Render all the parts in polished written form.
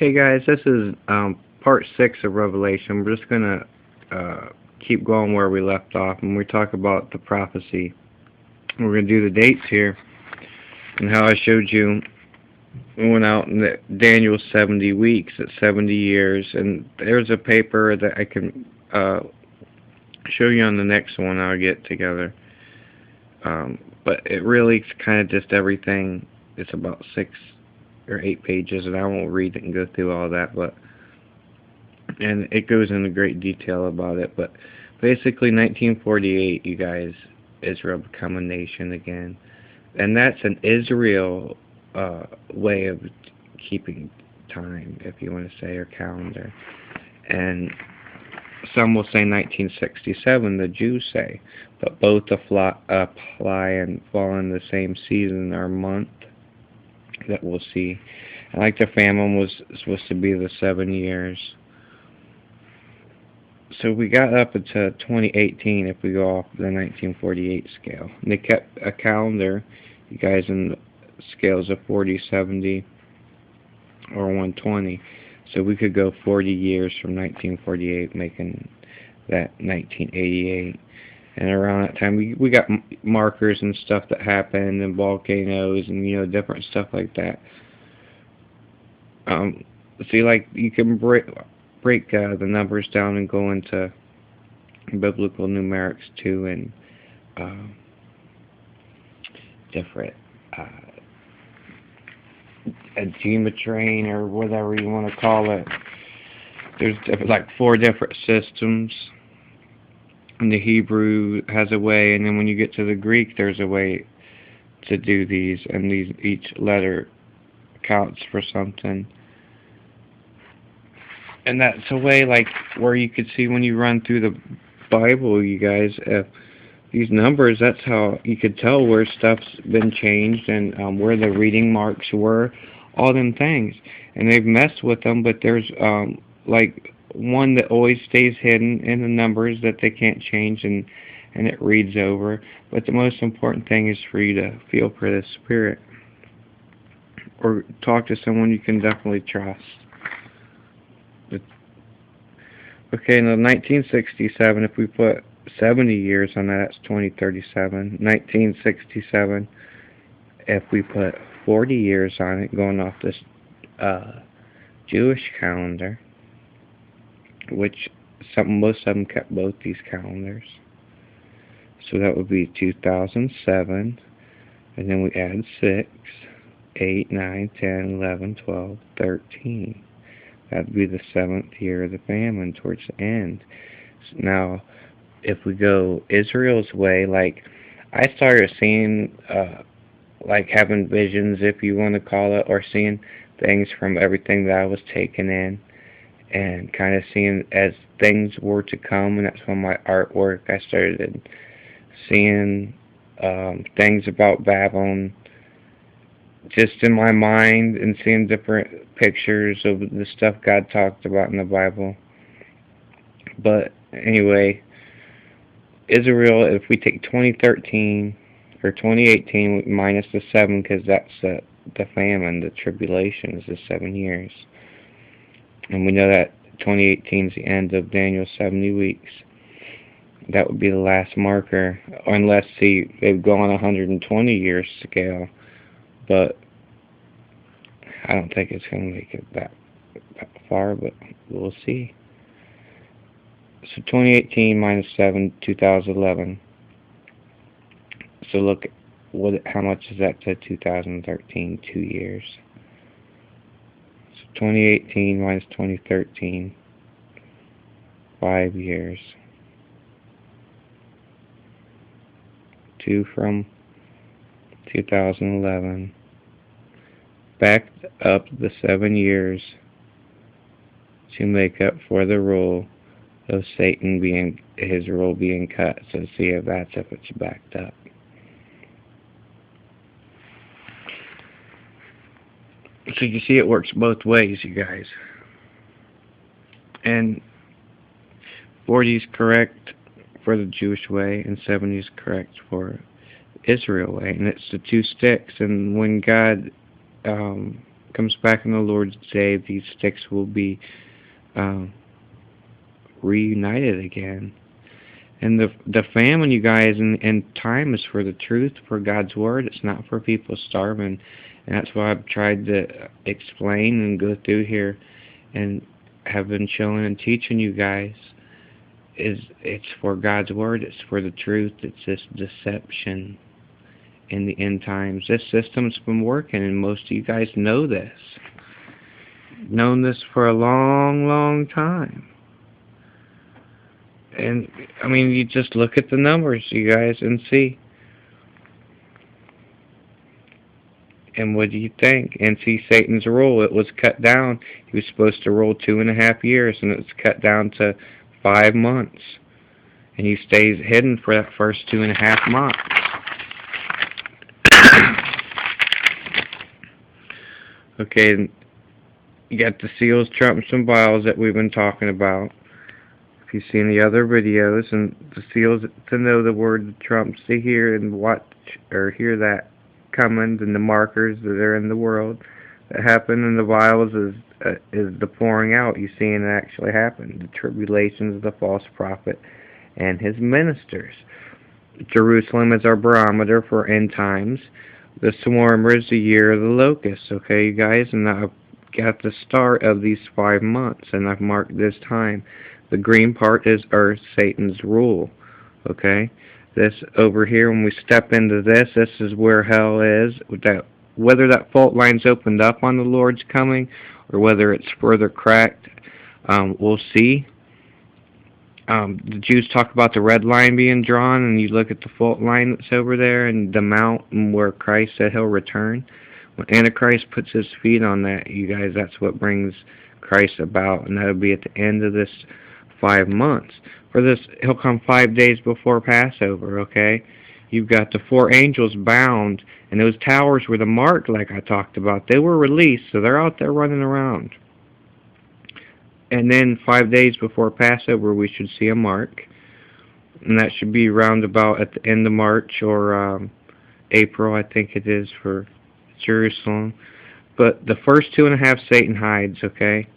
Okay, guys, this is part 6 of Revelation. We're just going to keep going where we left off, and we talk about the prophecy. We're going to do the dates here, and how I showed you we went out in Daniel's 70 weeks, at 70 years, and there's a paper that I can show you on the next one I'll get together. But it really is kind of just everything. It's about 6 or 8 pages, and I won't read it and go through all that, and it goes into great detail about it. But basically 1948, you guys, Israel become a nation again, and that's an Israel way of keeping time, if you want to say, or calendar. And some will say 1967, the Jews say, but both apply and fall in the same season or month that we'll see. And like the famine was supposed to be the 7 years. So we got up into 2018 if we go off the 1948 scale. And they kept a calendar, you guys, in scales of 40, 70, or 120. So we could go 40 years from 1948, making that 1988. And around that time, we got markers and stuff that happened, and volcanoes, and different stuff like that. See, like, you can break the numbers down and go into biblical numerics too, and different a geometry or whatever you want to call it. There's like 4 different systems. And the Hebrew has a way, and then when you get to the Greek, there's a way to do these, and each letter counts for something. And that's a way, like, where you could see when you run through the Bible, you guys, these numbers, that's how you could tell where stuff's been changed, and where the reading marks were, all them things. And they've messed with them, but there's like one that always stays hidden in the numbers that they can't change, and it reads over. But the most important thing is for you to feel for the Spirit, or talk to someone you can definitely trust. Okay, in 1967, if we put 70 years on that, that's 2037. 1967, if we put 40 years on it, going off this Jewish calendar, which most of them kept both these calendars. So that would be 2007, and then we add 6, 8, 9, 10, 11, 12, 13. That would be the 7th year of the famine, towards the end. Now, if we go Israel's way, like, I started seeing, like, having visions, if you want to call it, or seeing things from everything that I was taking in, and kind of seeing as things were to come. And that's when my artwork, I started seeing things about Babylon just in my mind, and seeing different pictures of the stuff God talked about in the Bible. But anyway, Israel, if we take 2013 or 2018 minus the 7, because that's the famine, the tribulation is the 7 years. And we know that 2018 is the end of Daniel's 70 weeks. That would be the last marker, unless, see, they've gone 120 years scale. But I don't think it's going to make it that far, but we'll see. So 2018 minus 7, 2011. So look, how much is that to 2013? 2 years. 2018 minus 2013, 5 years. 2 from 2011. Backed up the 7 years to make up for the rule of Satan his rule being cut. So see if it's backed up. So you see, it works both ways, you guys. And 40 is correct for the Jewish way, and 70 is correct for Israel way. And it's the 2 sticks. And when God comes back on the Lord's day, these sticks will be um, reunited again. And the famine, you guys, and time is for the truth, for God's word. It's not for people starving. And that's why I've tried to explain and go through here and have been showing and teaching you guys. It's for God's word. It's for the truth. It's this deception in the end times. This system's been working, and most of you guys know this. Known this for a long, long time. And, I mean, you just look at the numbers, you guys, and see. And what do you think? And see Satan's rule. It was cut down. He was supposed to rule 2.5 years, and it's cut down to 5 months. And he stays hidden for that first 2.5 months. Okay, you got the seals, trumps, and vials that we've been talking about. If you've seen the other videos, and the seals to know the word, the trumps to hear and watch or hear that coming, and the markers that are in the world that happen, and the vials is the pouring out. You seeing it actually happen. The tribulations of the false prophet and his ministers. Jerusalem is our barometer for end times. The swarmer is the year of the locusts. Okay, you guys, and I've got the start of these 5 months, and I've marked this time. The green part is Earth, Satan's rule. Okay? This over here, when we step into this is where hell is. Whether that fault line's opened up on the Lord's coming or whether it's further cracked, we'll see. The Jews talk about the red line being drawn, and you look at the fault line that's over there and the mountain where Christ said he'll return. When Antichrist puts his feet on that, you guys, that's what brings Christ about, and that'll be at the end of this 5 months. For this, he'll come 5 days before Passover, okay? You've got the 4 angels bound, and those towers were the mark like I talked about. They were released, so they're out there running around. And then 5 days before Passover, we should see a mark. And that should be round about at the end of March or April, I think it is, for Jerusalem. But the first 2.5 Satan hides, okay?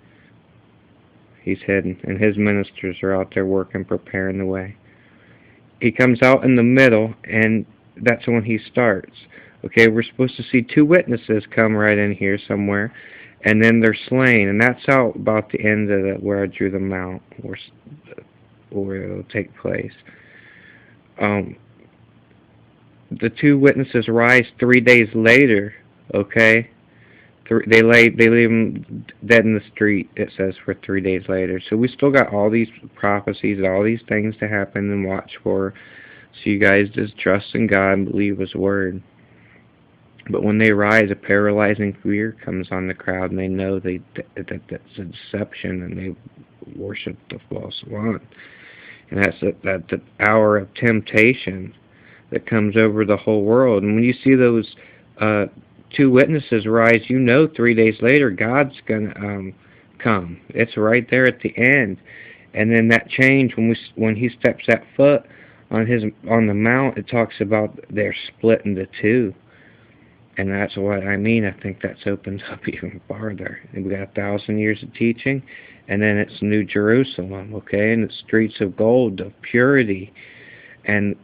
He's hidden, and his ministers are out there working, preparing the way. He comes out in the middle, and that's when he starts. Okay, we're supposed to see 2 witnesses come right in here somewhere, and then they're slain, and that's out about the end of it where I drew them out, where it'll take place. The 2 witnesses rise 3 days later, okay? They leave him dead in the street, it says, for 3 days later. So we still got all these prophecies, all these things to happen and watch for. So you guys just trust in God and believe His Word. But when they rise, a paralyzing fear comes on the crowd, and they know that that's a deception, and they worship the false one. And that's the hour of temptation that comes over the whole world. And when you see those 2 witnesses rise, you know 3 days later God's going to come. It's right there at the end. And then that change, when He steps that foot on the mount, it talks about they're split into 2. And that's what I mean. I think that's opens up even farther. And we got 1,000 years of teaching, and then it's New Jerusalem, okay? And it's streets of gold, of purity. And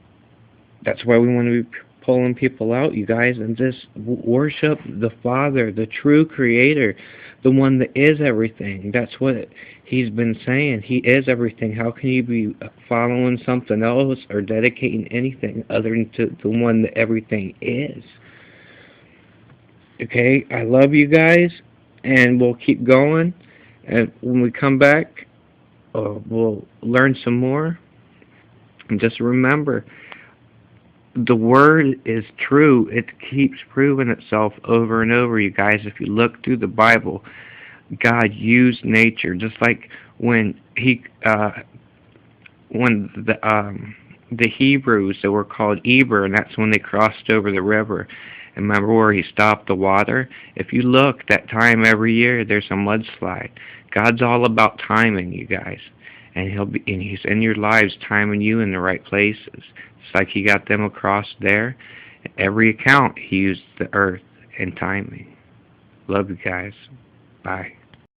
that's why we want to be pulling people out, you guys, and just worship the Father, the true Creator, the one that is everything. That's what He's been saying. He is everything. How can you be following something else or dedicating anything other than to the one that everything is? Okay, I love you guys, and we'll keep going. And when we come back, we'll learn some more. And just remember, the Word is true. It keeps proving itself over and over, you guys. If you look through the Bible, God used nature, just like when the Hebrews that were called Eber, and that's when they crossed over the river. And remember where He stopped the water? If you look, that time every year there's a mudslide. God's all about timing, you guys, and He's in your lives, timing you in the right places. It's like He got them across there. Every account He used the earth and timing. Love you guys. Bye.